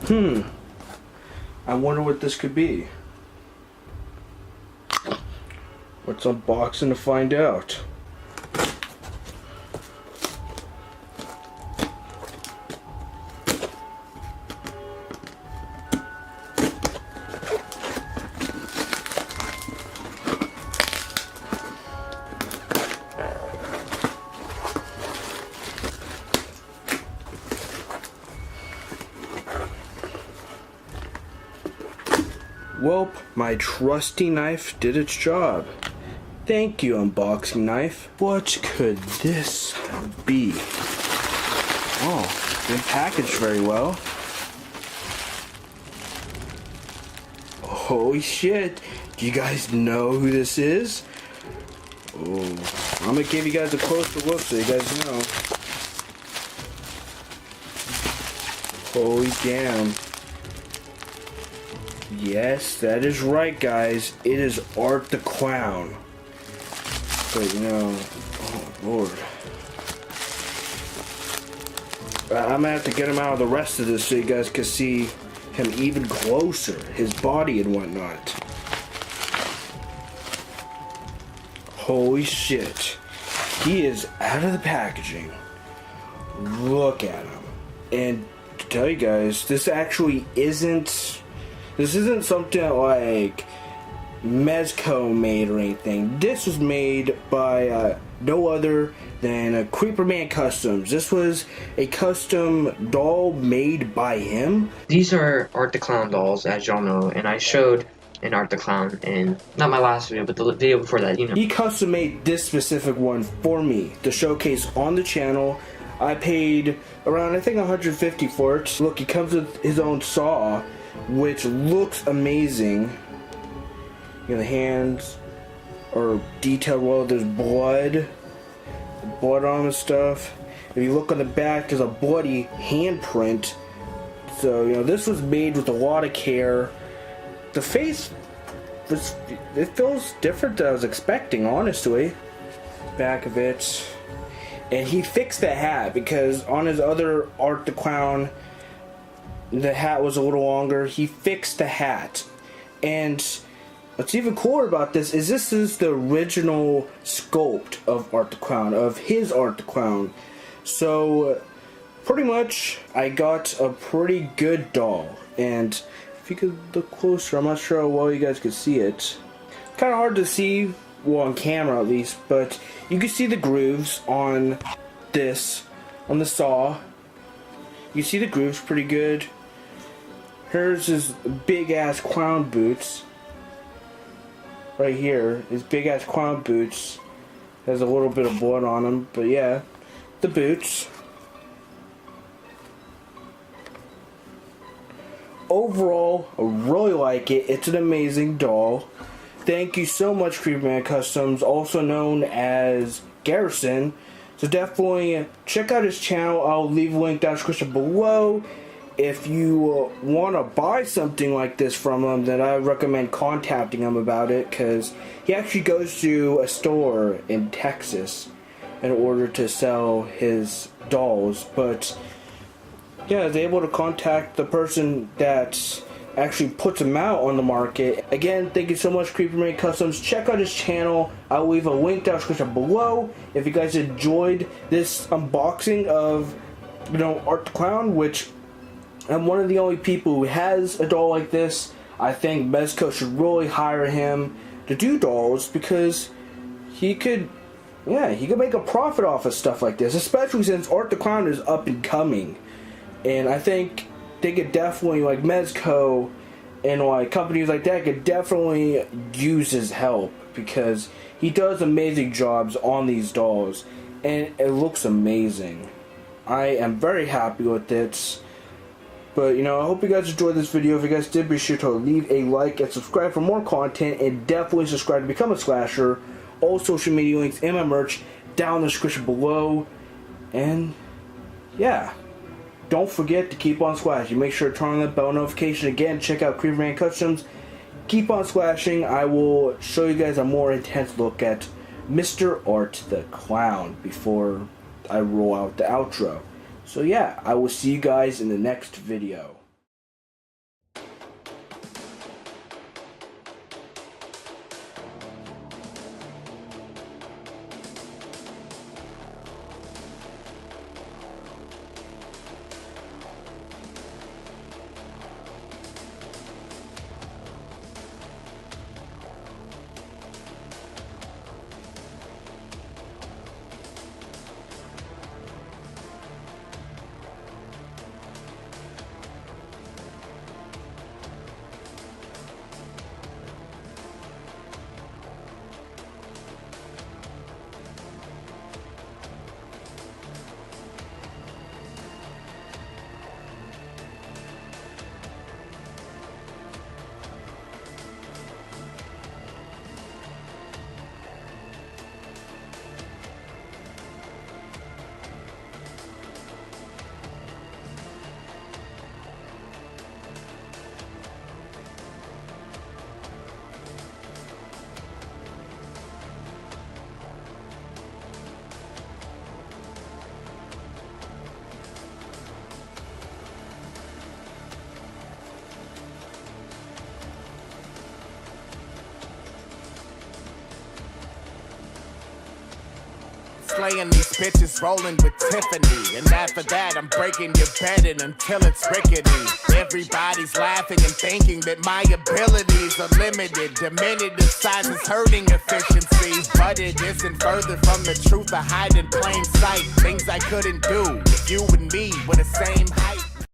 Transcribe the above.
I wonder what this could be. Let's unboxing to find out. Welp, my trusty knife did its job. Thank you, unboxing knife. What could this be? Oh, been packaged very well. Holy shit. Do you guys know who this is? Oh, I'm gonna give you guys a closer look so you guys know. Holy damn. Yes, that is right, guys. It is Art the Clown. But you know, oh lord. I'm gonna have to get him out of the rest of this so you guys can see him even closer, his body and whatnot. Holy shit. He is out of the packaging. Look at him. And to tell you guys, this actually isn't something like Mezco made or anything. This was made by no other than Creeperman Customs. This was a custom doll made by him. These are Art the Clown dolls, as y'all know, and I showed an Art the Clown in, not my last video, but the video before that, you know. He custom made this specific one for me to showcase on the channel. I paid around, I think, 150 for it. Look, he comes with his own saw, which looks amazing. You know, the hands are detailed well. There's blood on him and stuff. If you look on the back, there's a bloody handprint. So, you know, this was made with a lot of care. The face, it feels different than I was expecting, honestly. Back of it. And he fixed the hat, because on his other Art the Clown, the hat was a little longer. He fixed the hat. And what's even cooler about this is the original sculpt of Art the Clown, of his Art the Clown. So pretty much I got a pretty good doll. And if you could look closer, I'm not sure how well you guys could see it. Kind of hard to see, well, on camera at least, but you can see the grooves on this, on the saw. You see the grooves pretty good. Here's his big ass clown boots. Right here, his big ass clown boots. Has a little bit of blood on them, but yeah, the boots. Overall, I really like it. It's an amazing doll. Thank you so much, Creeperman Customs, also known as Garrison. So definitely check out his channel. I'll leave a link down in the description below. If you want to buy something like this from him, then I recommend contacting him about it, because he actually goes to a store in Texas in order to sell his dolls. But yeah, I was able to contact the person that actually puts them out on the market. Again, thank you so much, Creeperman Customs. Check out his channel. I'll leave a link down in the description below. If you guys enjoyed this unboxing of, you know, Art the Clown, which I'm one of the only people who has a doll like this. I think Mezco should really hire him to do dolls, because he could make a profit off of stuff like this, especially since Art the Clown is up and coming. And I think they could definitely, like Mezco and like companies like that, could definitely use his help, because he does amazing jobs on these dolls and it looks amazing. I am very happy with it. But, you know, I hope you guys enjoyed this video. If you guys did, be sure to leave a like and subscribe for more content. And definitely subscribe to become a slasher. All social media links and my merch down in the description below. And, yeah. Don't forget to keep on splashing. Make sure to turn on that bell notification. Again, check out Creeperman Customs. Keep on splashing. I will show you guys a more intense look at Mr. Art the Clown before I roll out the outro. So yeah, I will see you guys in the next video. slaying these bitches, rolling with Tiffany. And after that, I'm breaking your bedding until it's rickety. Everybody's laughing and thinking that my abilities are limited. Diminutive size is hurting efficiency, but it isn't further from the truth. I hide in plain sight things I couldn't do if you and me were the same height.